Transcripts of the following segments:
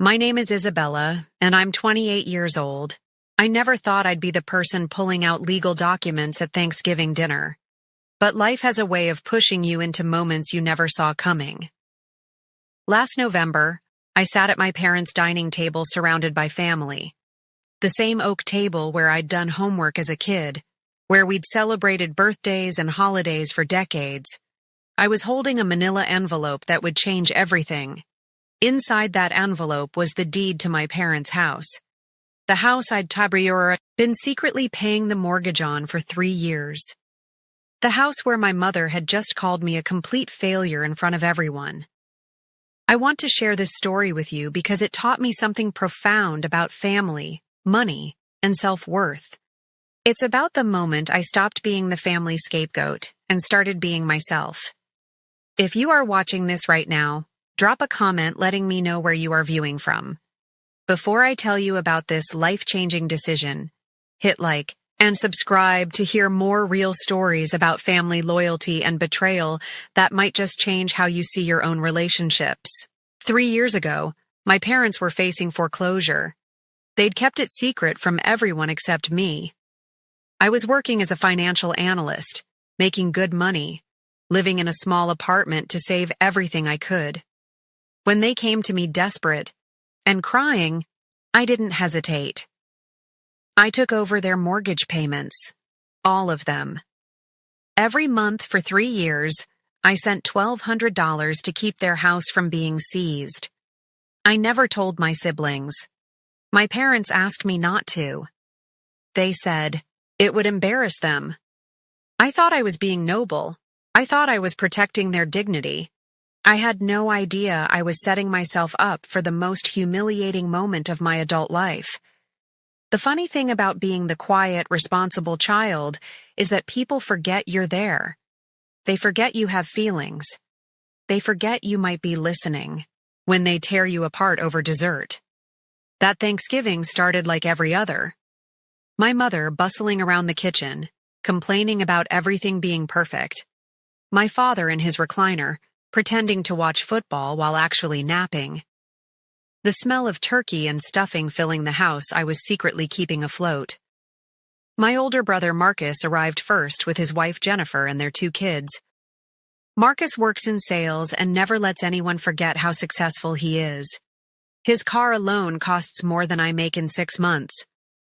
My name is Isabella, and I'm 28 years old. I never thought I'd be the person pulling out legal documents at Thanksgiving dinner. But life has a way of pushing you into moments you never saw coming. Last November, I sat at my parents' dining table surrounded by family. The same oak table where I'd done homework as a kid, where we'd celebrated birthdays and holidays for decades. I was holding a manila envelope that would change everything. Inside that envelope was the deed to my parents' house. The house I'd been secretly paying the mortgage on for 3 years. The house where my mother had just called me a complete failure in front of everyone. I want to share this story with you because it taught me something profound about family, money, and self-worth. It's about the moment I stopped being the family scapegoat and started being myself. If you are watching this right now, drop a comment letting me know where you are viewing from. Before I tell you about this life-changing decision, hit like and subscribe to hear more real stories about family loyalty and betrayal that might just change how you see your own relationships. 3 years ago, my parents were facing foreclosure. They'd kept it secret from everyone except me. I was working as a financial analyst, making good money, living in a small apartment to save everything I could. When they came to me desperate and crying, I didn't hesitate. I took over their mortgage payments, all of them. Every month for 3 years, I sent $1,200 to keep their house from being seized. I never told my siblings. My parents asked me not to. They said it would embarrass them. I thought I was being noble. I thought I was protecting their dignity. I had no idea I was setting myself up for the most humiliating moment of my adult life. The funny thing about being the quiet, responsible child is that people forget you're there. They forget you have feelings. They forget you might be listening when they tear you apart over dessert. That Thanksgiving started like every other. My mother bustling around the kitchen, complaining about everything being perfect. My father in his recliner, pretending to watch football while actually napping. The smell of turkey and stuffing filling the house I was secretly keeping afloat. My older brother Marcus arrived first with his wife Jennifer and their 2 kids. Marcus works in sales and never lets anyone forget how successful he is. His car alone costs more than I make in 6 months.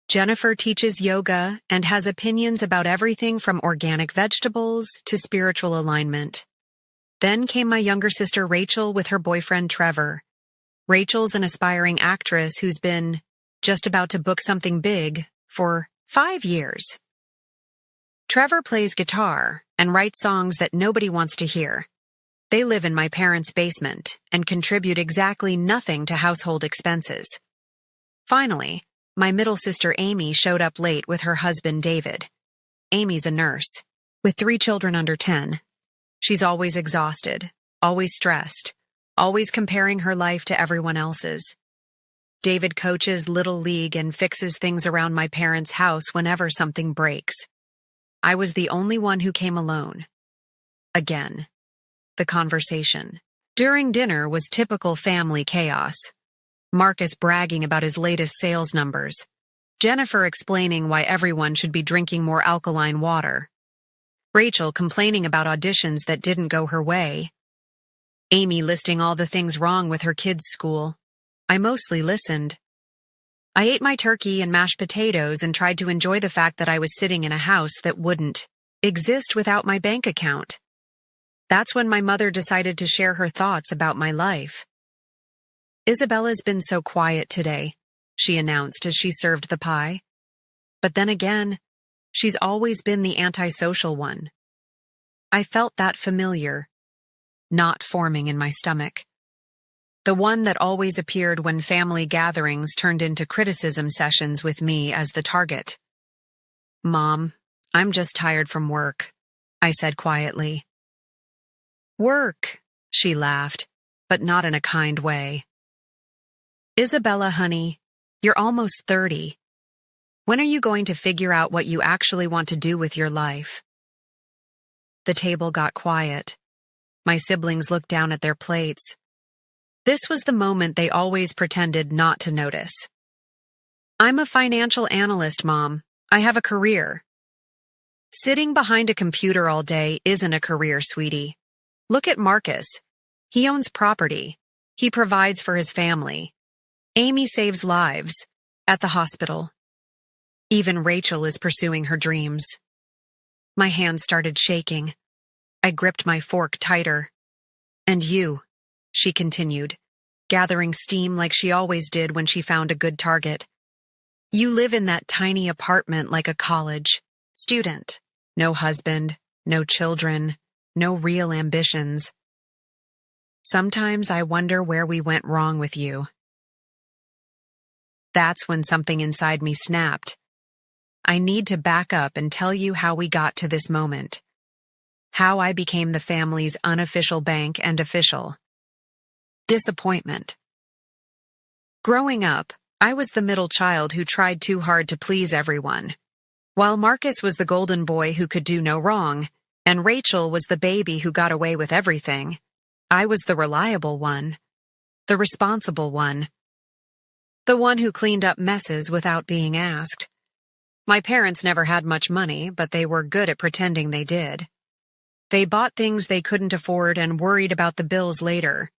Jennifer teaches yoga and has opinions about everything from organic vegetables to spiritual alignment. Then came my younger sister Rachel with her boyfriend Trevor. Rachel's an aspiring actress who's been just about to book something big for 5 years. Trevor plays guitar and writes songs that nobody wants to hear. They live in my parents' basement and contribute exactly nothing to household expenses. Finally, my middle sister Amy showed up late with her husband David. Amy's a nurse, with 3 children under 10. She's always exhausted, always stressed, always comparing her life to everyone else's. David coaches Little League and fixes things around my parents' house whenever something breaks. I was the only one who came alone. Again, the conversation during dinner was typical family chaos. Marcus bragging about his latest sales numbers. Jennifer explaining why everyone should be drinking more alkaline water. Rachel complaining about auditions that didn't go her way. Amy listing all the things wrong with her kids' school. I mostly listened. I ate my turkey and mashed potatoes and tried to enjoy the fact that I was sitting in a house that wouldn't exist without my bank account. That's when my mother decided to share her thoughts about my life. Isabella's been so quiet today, she announced as she served the pie. But then again, she's always been the antisocial one. I felt that familiar knot forming in my stomach. The one that always appeared when family gatherings turned into criticism sessions with me as the target. Mom, I'm just tired from work, I said quietly. Work, she laughed, but not in a kind way. Isabella, honey, you're almost 30. When are you going to figure out what you actually want to do with your life? The table got quiet. My siblings looked down at their plates. This was the moment they always pretended not to notice. I'm a financial analyst, Mom. I have a career. Sitting behind a computer all day isn't a career, sweetie. Look at Marcus. He owns property. He provides for his family. Amy saves lives at the hospital. Even Rachel is pursuing her dreams. My hand started shaking. I gripped my fork tighter. And you, she continued, gathering steam like she always did when she found a good target. You live in that tiny apartment like a college student. No husband, no children, no real ambitions. Sometimes I wonder where we went wrong with you. That's when something inside me snapped. I need to back up and tell you how we got to this moment. How I became the family's unofficial bank and official. Disappointment. Growing up, I was the middle child who tried too hard to please everyone. While Marcus was the golden boy who could do no wrong, and Rachel was the baby who got away with everything, I was the reliable one, the responsible one, the one who cleaned up messes without being asked. My parents never had much money, but they were good at pretending they did. They bought things they couldn't afford and worried about the bills later.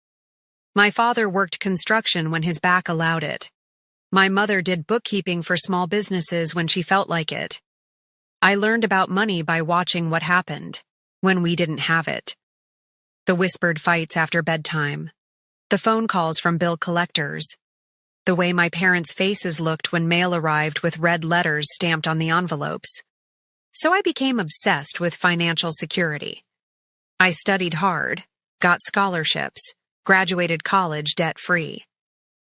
My father worked construction when his back allowed it. My mother did bookkeeping for small businesses when she felt like it. I learned about money by watching what happened when we didn't have it. The whispered fights after bedtime. The phone calls from bill collectors. The way my parents' faces looked when mail arrived with red letters stamped on the envelopes. So I became obsessed with financial security. I studied hard, got scholarships, graduated college debt-free.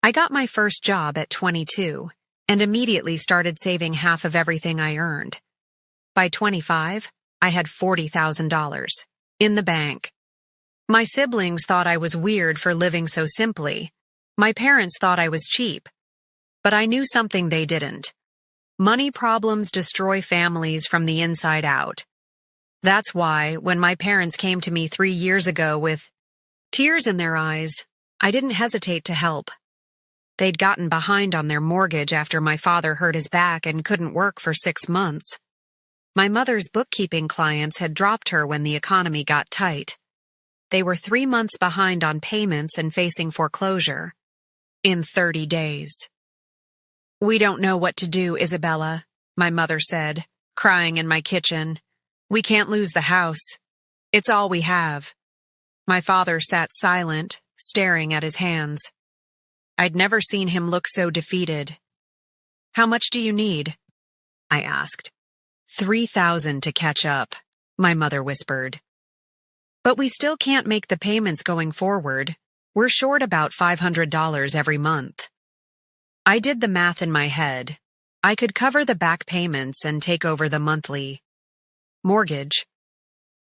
I got my first job at 22 and immediately started saving half of everything I earned. By 25, I had $40,000 in the bank. My siblings thought I was weird for living so simply. My parents thought I was cheap. But I knew something they didn't. Money problems destroy families from the inside out. That's why, when my parents came to me 3 years ago with tears in their eyes, I didn't hesitate to help. They'd gotten behind on their mortgage after my father hurt his back and couldn't work for 6 months. My mother's bookkeeping clients had dropped her when the economy got tight. They were 3 months behind on payments and facing foreclosure. In 30 days. We don't know what to do, Isabella, my mother said, crying in my kitchen. We can't lose the house. It's all we have. My father sat silent, staring at his hands. I'd never seen him look so defeated. How much do you need? I asked. $3,000 to catch up, my mother whispered. But we still can't make the payments going forward. We're short about $500 every month. I did the math in my head. I could cover the back payments and take over the monthly mortgage.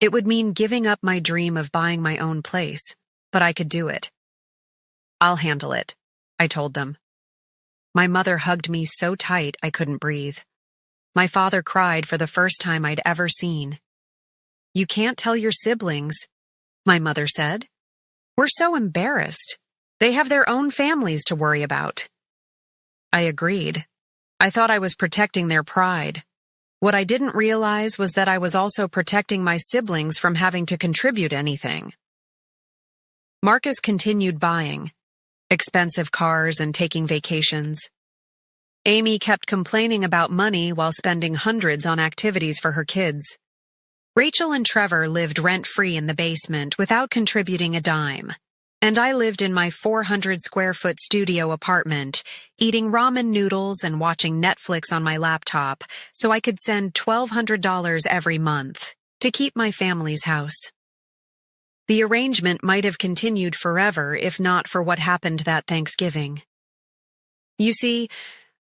It would mean giving up my dream of buying my own place, but I could do it. I'll handle it, I told them. My mother hugged me so tight I couldn't breathe. My father cried for the first time I'd ever seen. You can't tell your siblings, my mother said. We're so embarrassed. They have their own families to worry about. I agreed. I thought I was protecting their pride. What I didn't realize was that I was also protecting my siblings from having to contribute anything. Marcus continued buying expensive cars and taking vacations. Amy kept complaining about money while spending hundreds on activities for her kids. Rachel and Trevor lived rent-free in the basement without contributing a dime. And I lived in my 400-square-foot studio apartment, eating ramen noodles and watching Netflix on my laptop so I could send $1,200 every month to keep my family's house. The arrangement might have continued forever if not for what happened that Thanksgiving. You see,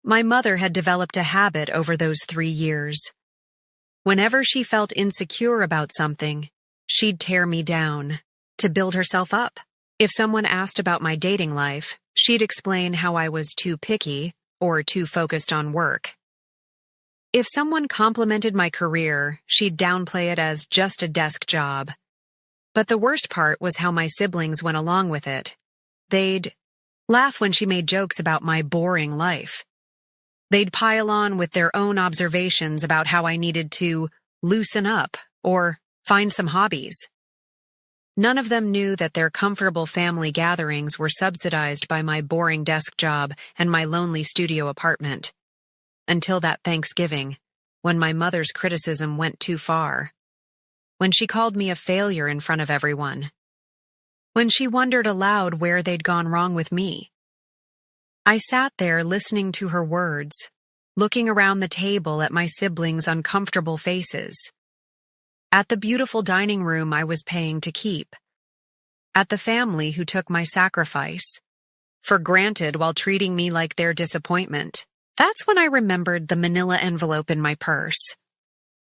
my mother had developed a habit over those 3 years. Whenever she felt insecure about something, she'd tear me down to build herself up. If someone asked about my dating life, she'd explain how I was too picky or too focused on work. If someone complimented my career, she'd downplay it as just a desk job. But the worst part was how my siblings went along with it. They'd laugh when she made jokes about my boring life. They'd pile on with their own observations about how I needed to loosen up or find some hobbies. None of them knew that their comfortable family gatherings were subsidized by my boring desk job and my lonely studio apartment. Until that Thanksgiving, when my mother's criticism went too far. When she called me a failure in front of everyone. When she wondered aloud where they'd gone wrong with me. I sat there listening to her words, looking around the table at my siblings' uncomfortable faces. At the beautiful dining room I was paying to keep. At the family who took my sacrifice for granted while treating me like their disappointment. That's when I remembered the manila envelope in my purse.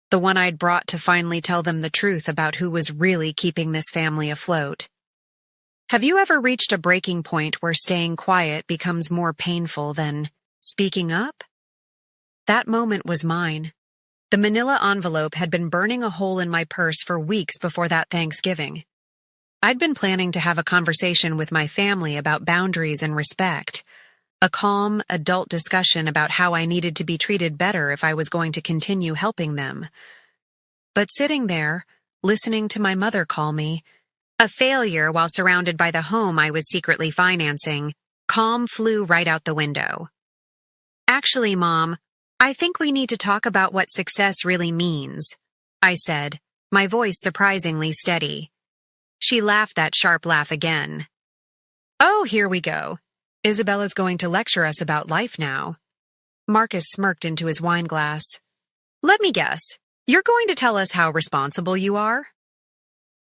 The one I'd brought to finally tell them the truth about who was really keeping this family afloat. Have you ever reached a breaking point where staying quiet becomes more painful than speaking up? That moment was mine. The manila envelope had been burning a hole in my purse for weeks before that Thanksgiving. I'd been planning to have a conversation with my family about boundaries and respect. A calm, adult discussion about how I needed to be treated better if I was going to continue helping them. But sitting there, listening to my mother call me a failure while surrounded by the home I was secretly financing, calm flew right out the window. Actually, Mom, I think we need to talk about what success really means, I said, my voice surprisingly steady. She laughed that sharp laugh again. Oh, here we go. Isabella's going to lecture us about life now. Marcus smirked into his wine glass. Let me guess, you're going to tell us how responsible you are?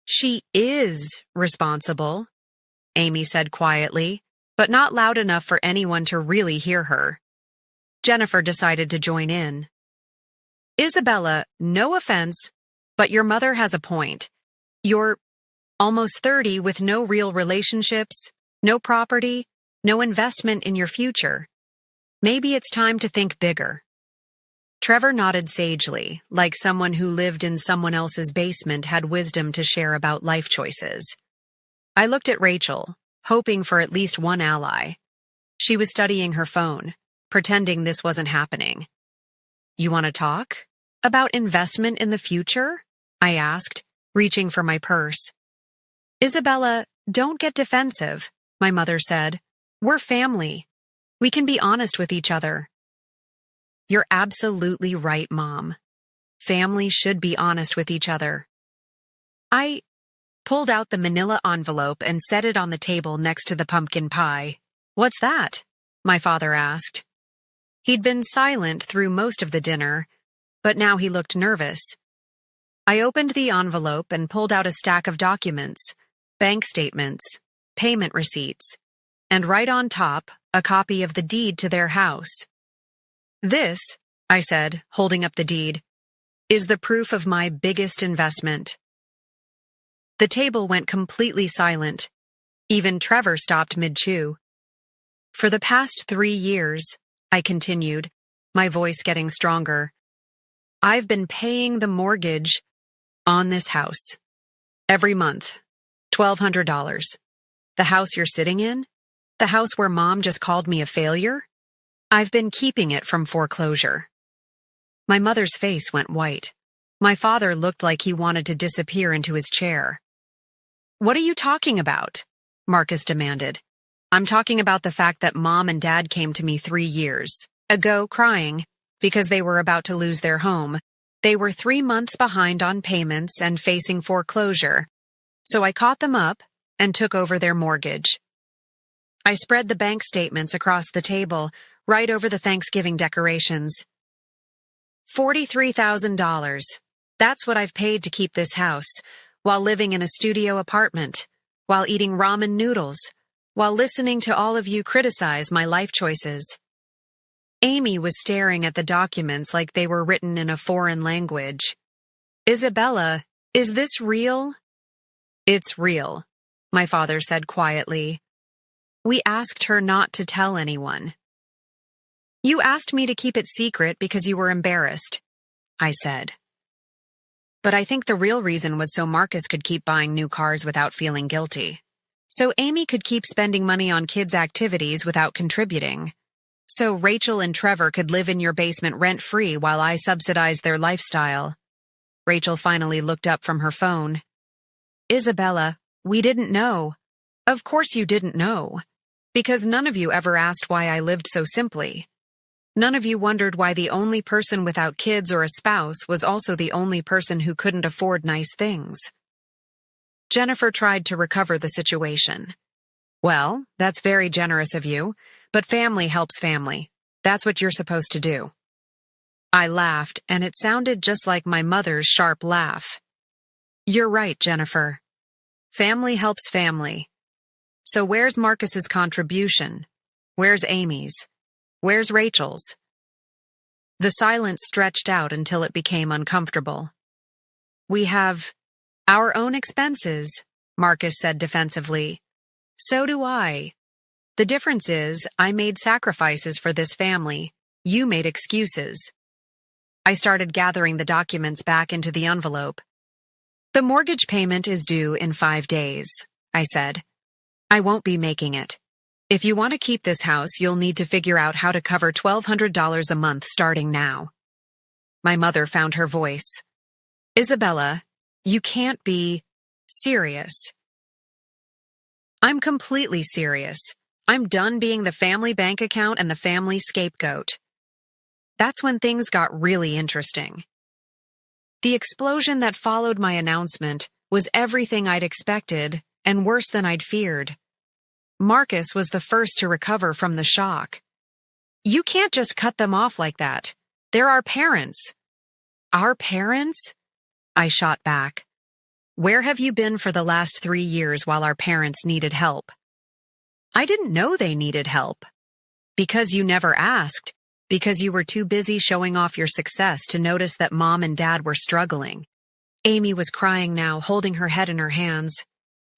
She is responsible, Amy said quietly, but not loud enough for anyone to really hear her. Jennifer decided to join in. Isabella, no offense, but your mother has a point. You're almost 30 with no real relationships, no property, no investment in your future. Maybe it's time to think bigger. Trevor nodded sagely, like someone who lived in someone else's basement had wisdom to share about life choices. I looked at Rachel, hoping for at least one ally. She was studying her phone, pretending this wasn't happening. You want to talk? About investment in the future? I asked, reaching for my purse. Isabella, don't get defensive, my mother said. We're family. We can be honest with each other. You're absolutely right, Mom. Family should be honest with each other. I pulled out the manila envelope and set it on the table next to the pumpkin pie. What's that? My father asked. He'd been silent through most of the dinner, but now he looked nervous. I opened the envelope and pulled out a stack of documents, bank statements, payment receipts, and right on top, a copy of the deed to their house. This, I said, holding up the deed, is the proof of my biggest investment. The table went completely silent. Even Trevor stopped mid-chew. For the past 3 years, I continued, my voice getting stronger, I've been paying the mortgage on this house. Every month. $1,200. The house you're sitting in? The house where Mom just called me a failure? I've been keeping it from foreclosure. My mother's face went white. My father looked like he wanted to disappear into his chair. What are you talking about? Marcus demanded. I'm talking about the fact that Mom and Dad came to me 3 years ago crying because they were about to lose their home. They were 3 months behind on payments and facing foreclosure. So I caught them up and took over their mortgage. I spread the bank statements across the table, right over the Thanksgiving decorations. $43,000. That's what I've paid to keep this house, while living in a studio apartment, while eating ramen noodles, while listening to all of you criticize my life choices. Amy was staring at the documents like they were written in a foreign language. Isabella, is this real? It's real, my father said quietly. We asked her not to tell anyone. You asked me to keep it secret because you were embarrassed, I said. But I think the real reason was so Marcus could keep buying new cars without feeling guilty. So Amy could keep spending money on kids' activities without contributing. So Rachel and Trevor could live in your basement rent-free while I subsidized their lifestyle. Rachel finally looked up from her phone. Isabella, we didn't know. Of course you didn't know. Because none of you ever asked why I lived so simply. None of you wondered why the only person without kids or a spouse was also the only person who couldn't afford nice things. Jennifer tried to recover the situation. Well, that's very generous of you, but family helps family. That's what you're supposed to do. I laughed, and it sounded just like my mother's sharp laugh. You're right, Jennifer. Family helps family. So where's Marcus's contribution? Where's Amy's? Where's Rachel's? The silence stretched out until it became uncomfortable. We have our own expenses, Marcus said defensively. So do I. The difference is, I made sacrifices for this family. You made excuses. I started gathering the documents back into the envelope. The mortgage payment is due in 5 days, I said. I won't be making it. If you want to keep this house, you'll need to figure out how to cover $1,200 a month starting now. My mother found her voice. Isabella, you can't be serious. I'm completely serious. I'm done being the family bank account and the family scapegoat. That's when things got really interesting. The explosion that followed my announcement was everything I'd expected and worse than I'd feared. Marcus was the first to recover from the shock. You can't just cut them off like that. They're our parents. Our parents? I shot back. Where have you been for the last 3 years while our parents needed help? I didn't know they needed help. Because you never asked. Because you were too busy showing off your success to notice that Mom and Dad were struggling. Amy was crying now, holding her head in her hands.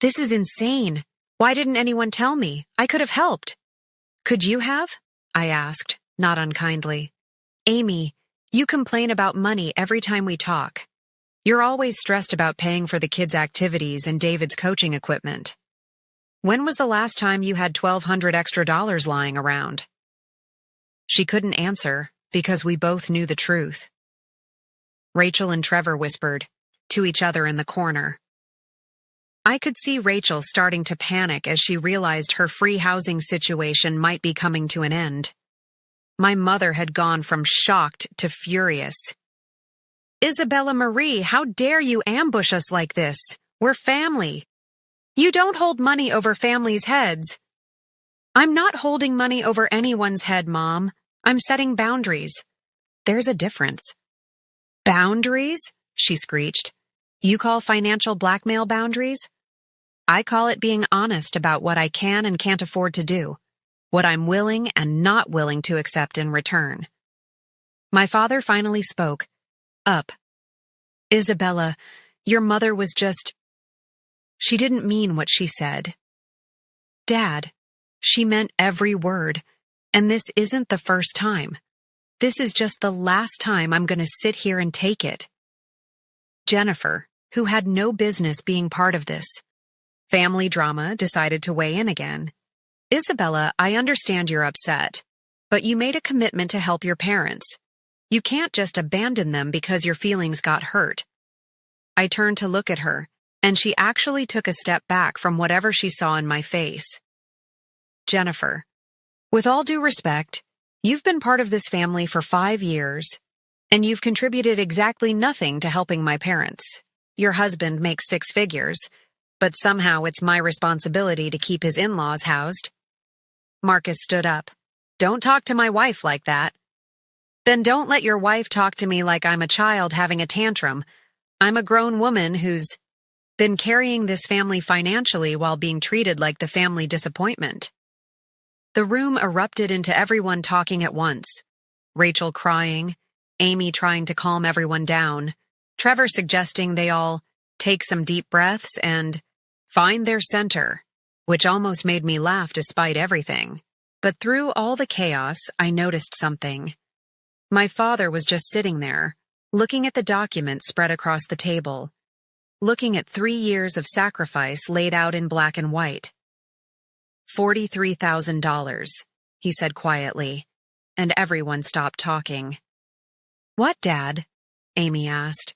This is insane. Why didn't anyone tell me? I could have helped. Could you have? I asked, not unkindly. Amy, you complain about money every time we talk. You're always stressed about paying for the kids' activities and David's coaching equipment. When was the last time you had $1,200 extra lying around? She couldn't answer because we both knew the truth. Rachel and Trevor whispered to each other in the corner. I could see Rachel starting to panic as she realized her free housing situation might be coming to an end. My mother had gone from shocked to furious. Isabella Marie, how dare you ambush us like this? We're family. You don't hold money over families' heads. I'm not holding money over anyone's head, Mom. I'm setting boundaries. There's a difference. Boundaries? She screeched. You call financial blackmail boundaries? I call it being honest about what I can and can't afford to do, what I'm willing and not willing to accept in return. My father finally spoke. Up. Isabella, your mother was just... She didn't mean what she said. Dad, she meant every word, and this isn't the first time. This is just the last time I'm going to sit here and take it. Jennifer, who had no business being part of this, family drama, decided to weigh in again. Isabella, I understand you're upset, but you made a commitment to help your parents. You can't just abandon them because your feelings got hurt. I turned to look at her, and she actually took a step back from whatever she saw in my face. Jennifer, with all due respect, you've been part of this family for 5 years, and you've contributed exactly nothing to helping my parents. Your husband makes 6 figures, but somehow it's my responsibility to keep his in-laws housed. Marcus stood up. Don't talk to my wife like that. Then don't let your wife talk to me like I'm a child having a tantrum. I'm a grown woman who's been carrying this family financially while being treated like the family disappointment. The room erupted into everyone talking at once. Rachel crying, Amy trying to calm everyone down, Trevor suggesting they all take some deep breaths and find their center, which almost made me laugh despite everything. But through all the chaos, I noticed something. My father was just sitting there, looking at the documents spread across the table, looking at 3 years of sacrifice laid out in black and white. $43,000, he said quietly, and everyone stopped talking. What, Dad? Amy asked.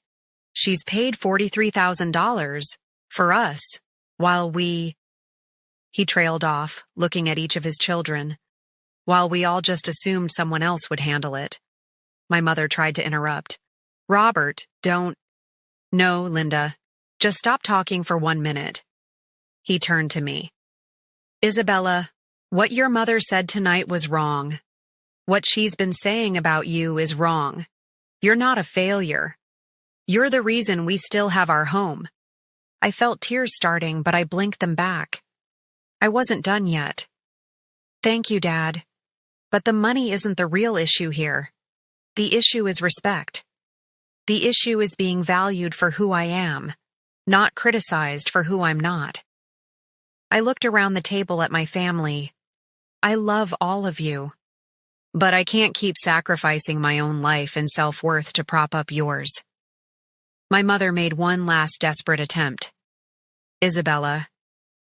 She's paid $43,000 for us, while we... He trailed off, looking at each of his children. While we all just assumed someone else would handle it. My mother tried to interrupt. Robert, don't... No, Linda. Just stop talking for 1 minute. He turned to me. Isabella, what your mother said tonight was wrong. What she's been saying about you is wrong. You're not a failure. You're the reason we still have our home. I felt tears starting, but I blinked them back. I wasn't done yet. Thank you, Dad. But the money isn't the real issue here. The issue is respect. The issue is being valued for who I am, not criticized for who I'm not. I looked around the table at my family. I love all of you. But I can't keep sacrificing my own life and self-worth to prop up yours. My mother made one last desperate attempt. Isabella,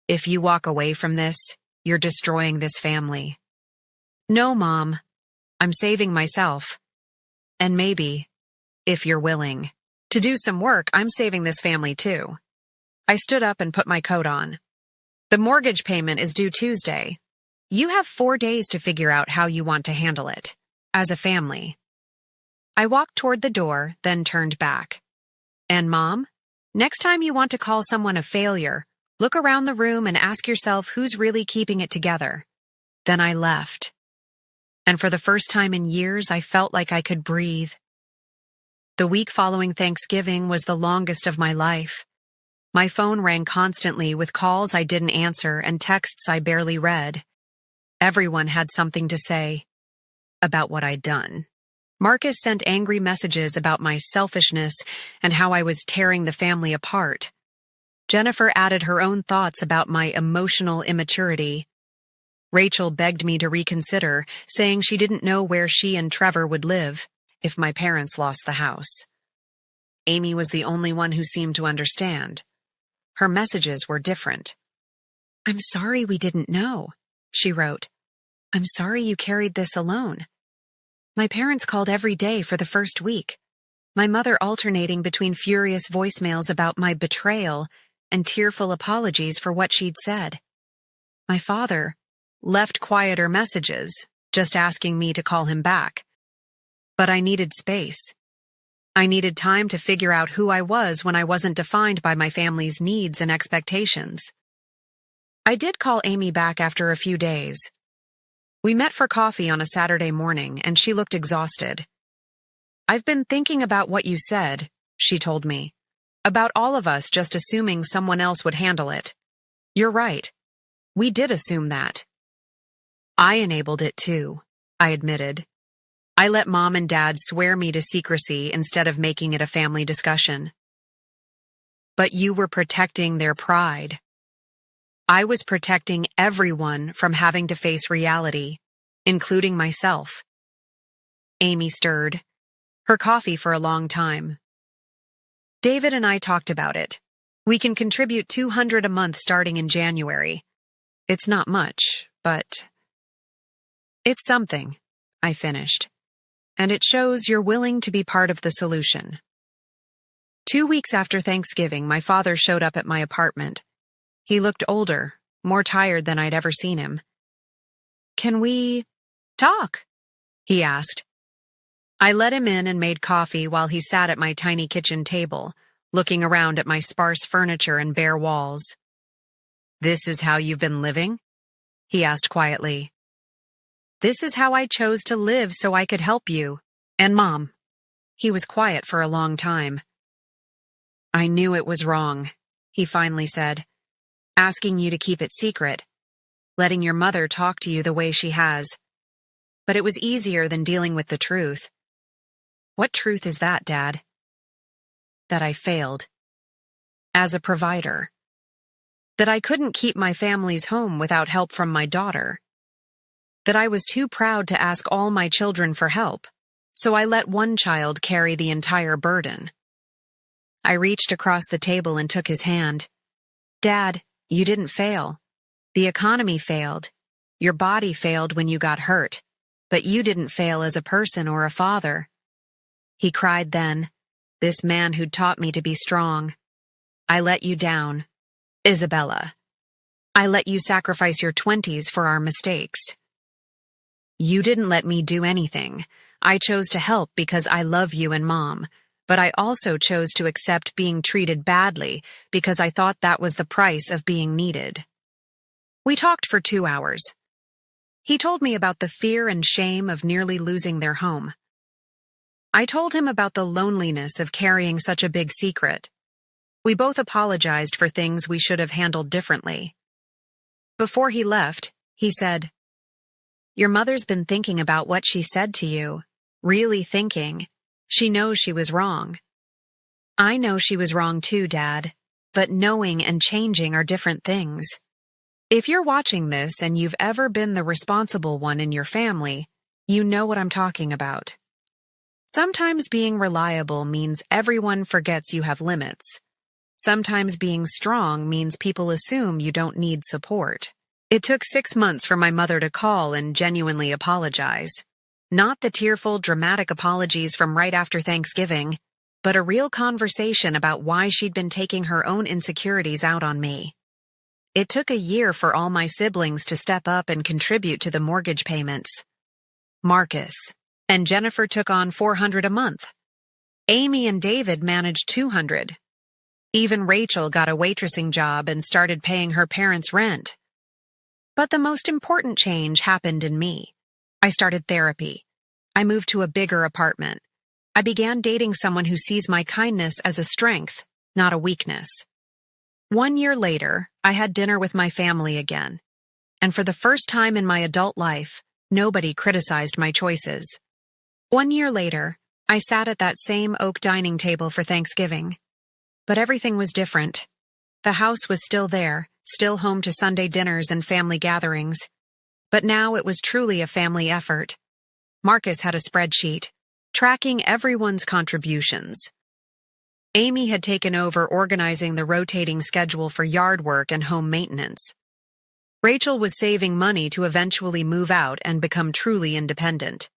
if you walk away from this, you're destroying this family. No, Mom. I'm saving myself. And maybe, if you're willing, to do some work, I'm saving this family too. I stood up and put my coat on. The mortgage payment is due Tuesday. You have 4 days to figure out how you want to handle it, as a family. I walked toward the door, then turned back. And Mom, next time you want to call someone a failure, look around the room and ask yourself who's really keeping it together. Then I left. And for the first time in years, I felt like I could breathe. The week following Thanksgiving was the longest of my life. My phone rang constantly with calls I didn't answer and texts I barely read. Everyone had something to say about what I'd done. Marcus sent angry messages about my selfishness and how I was tearing the family apart. Jennifer added her own thoughts about my emotional immaturity. Rachel begged me to reconsider, saying she didn't know where she and Trevor would live if my parents lost the house. Amy was the only one who seemed to understand. Her messages were different. I'm sorry we didn't know, she wrote. I'm sorry you carried this alone. My parents called every day for the first week, my mother alternating between furious voicemails about my betrayal and tearful apologies for what she'd said. My father left quieter messages, just asking me to call him back. But I needed space. I needed time to figure out who I was when I wasn't defined by my family's needs and expectations. I did call Amy back after a few days. We met for coffee on a Saturday morning, and she looked exhausted. I've been thinking about what you said, she told me, about all of us just assuming someone else would handle it. You're right. We did assume that. I enabled it too, I admitted. I let Mom and Dad swear me to secrecy instead of making it a family discussion. But you were protecting their pride. I was protecting everyone from having to face reality, including myself. Amy stirred her coffee for a long time. David and I talked about it. We can contribute $200 a month starting in January. It's not much, but it's something, I finished. And it shows you're willing to be part of the solution. 2 weeks after Thanksgiving, my father showed up at my apartment. He looked older, more tired than I'd ever seen him. Can we talk? He asked. I let him in and made coffee while he sat at my tiny kitchen table, looking around at my sparse furniture and bare walls. This is how you've been living? He asked quietly. This is how I chose to live so I could help you. And Mom. He was quiet for a long time. I knew it was wrong, he finally said. Asking you to keep it secret. Letting your mother talk to you the way she has. But it was easier than dealing with the truth. What truth is that, Dad? That I failed. As a provider. That I couldn't keep my family's home without help from my daughter. That I was too proud to ask all my children for help, so I let one child carry the entire burden. I reached across the table and took his hand. Dad, you didn't fail. The economy failed. Your body failed when you got hurt, but you didn't fail as a person or a father. He cried then, this man who'd taught me to be strong. I let you down, Isabella. I let you sacrifice your 20s for our mistakes. You didn't let me do anything. I chose to help because I love you and Mom, but I also chose to accept being treated badly because I thought that was the price of being needed. We talked for 2 hours. He told me about the fear and shame of nearly losing their home. I told him about the loneliness of carrying such a big secret. We both apologized for things we should have handled differently. Before he left, he said, "Your mother's been thinking about what she said to you. Really thinking. She knows she was wrong." I know she was wrong too, Dad, but knowing and changing are different things. If you're watching this and you've ever been the responsible one in your family, you know what I'm talking about. Sometimes being reliable means everyone forgets you have limits. Sometimes being strong means people assume you don't need support. It took 6 months for my mother to call and genuinely apologize. Not the tearful, dramatic apologies from right after Thanksgiving, but a real conversation about why she'd been taking her own insecurities out on me. It took a year for all my siblings to step up and contribute to the mortgage payments. Marcus and Jennifer took on $400 a month. Amy and David managed $200. Even Rachel got a waitressing job and started paying her parents' rent. But the most important change happened in me. I started therapy. I moved to a bigger apartment. I began dating someone who sees my kindness as a strength, not a weakness. 1 year later, I had dinner with my family again. And for the first time in my adult life, nobody criticized my choices. 1 year later, I sat at that same oak dining table for Thanksgiving. But everything was different. The house was still there, still home to Sunday dinners and family gatherings. But now it was truly a family effort. Marcus had a spreadsheet, tracking everyone's contributions. Amy had taken over organizing the rotating schedule for yard work and home maintenance. Rachel was saving money to eventually move out and become truly independent.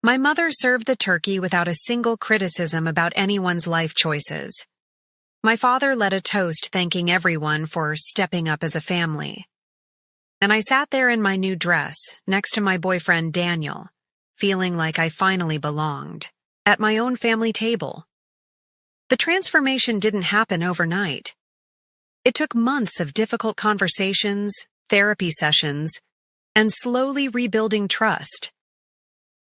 My mother served the turkey without a single criticism about anyone's life choices. My father led a toast thanking everyone for stepping up as a family. And I sat there in my new dress, next to my boyfriend Daniel, feeling like I finally belonged, at my own family table. The transformation didn't happen overnight. It took months of difficult conversations, therapy sessions, and slowly rebuilding trust.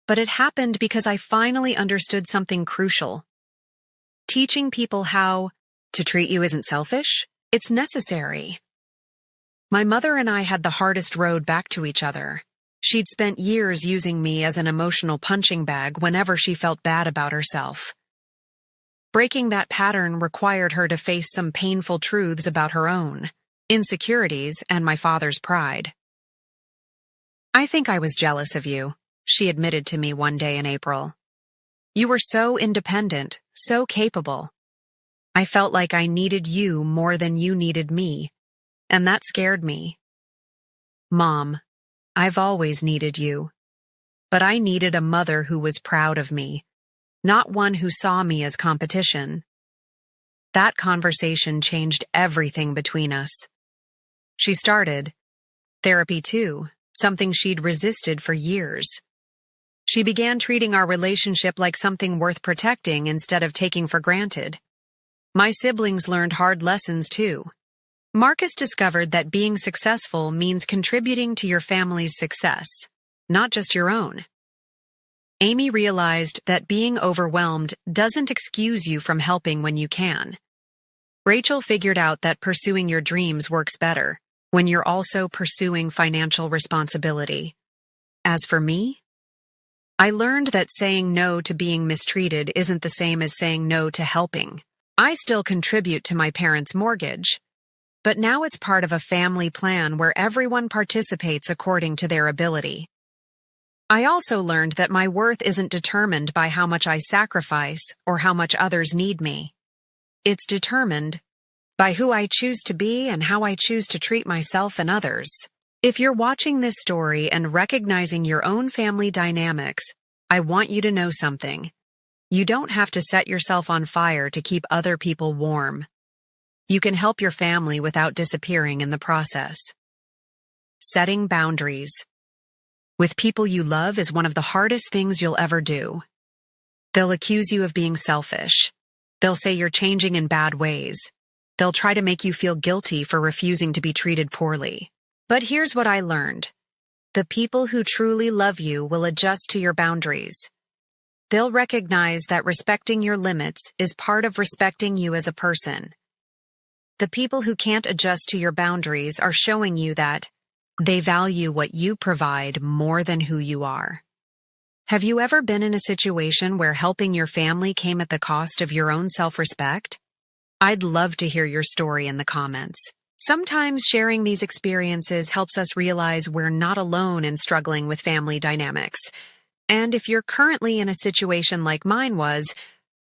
But it happened because I finally understood something crucial. Teaching people how to treat you isn't selfish, it's necessary. My mother and I had the hardest road back to each other. She'd spent years using me as an emotional punching bag whenever she felt bad about herself. Breaking that pattern required her to face some painful truths about her own insecurities and my father's pride. "I think I was jealous of you," she admitted to me one day in April. "You were so independent, so capable. I felt like I needed you more than you needed me, and that scared me. Mom, I've always needed you, but I needed a mother who was proud of me, not one who saw me as competition." That conversation changed everything between us. She started therapy too, something she'd resisted for years. She began treating our relationship like something worth protecting instead of taking for granted. My siblings learned hard lessons too. Marcus discovered that being successful means contributing to your family's success, not just your own. Amy realized that being overwhelmed doesn't excuse you from helping when you can. Rachel figured out that pursuing your dreams works better when you're also pursuing financial responsibility. As for me, I learned that saying no to being mistreated isn't the same as saying no to helping. I still contribute to my parents' mortgage, but now it's part of a family plan where everyone participates according to their ability. I also learned that my worth isn't determined by how much I sacrifice or how much others need me. It's determined by who I choose to be and how I choose to treat myself and others. If you're watching this story and recognizing your own family dynamics, I want you to know something. You don't have to set yourself on fire to keep other people warm. You can help your family without disappearing in the process. Setting boundaries with people you love is one of the hardest things you'll ever do. They'll accuse you of being selfish. They'll say you're changing in bad ways. They'll try to make you feel guilty for refusing to be treated poorly. But here's what I learned. The people who truly love you will adjust to your boundaries. They'll recognize that respecting your limits is part of respecting you as a person. The people who can't adjust to your boundaries are showing you that they value what you provide more than who you are. Have you ever been in a situation where helping your family came at the cost of your own self-respect? I'd love to hear your story in the comments. Sometimes sharing these experiences helps us realize we're not alone in struggling with family dynamics. And if you're currently in a situation like mine was,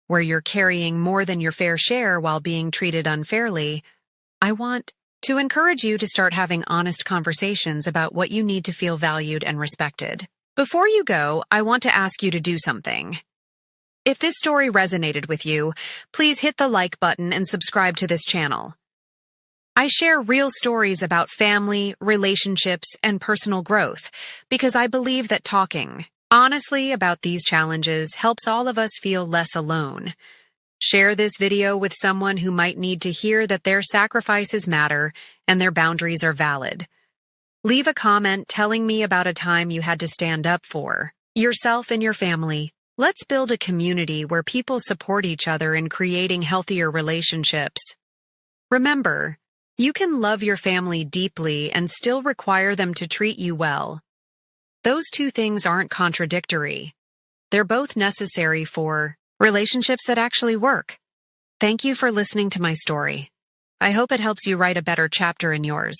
where you're carrying more than your fair share while being treated unfairly, I want to encourage you to start having honest conversations about what you need to feel valued and respected. Before you go, I want to ask you to do something. If this story resonated with you, please hit the like button and subscribe to this channel. I share real stories about family, relationships, and personal growth because I believe that talking honestly about these challenges helps all of us feel less alone. Share this video with someone who might need to hear that their sacrifices matter and their boundaries are valid. Leave a comment telling me about a time you had to stand up for yourself and your family. Let's build a community where people support each other in creating healthier relationships. Remember, you can love your family deeply and still require them to treat you well. Those two things aren't contradictory. They're both necessary for relationships that actually work. Thank you for listening to my story. I hope it helps you write a better chapter in yours.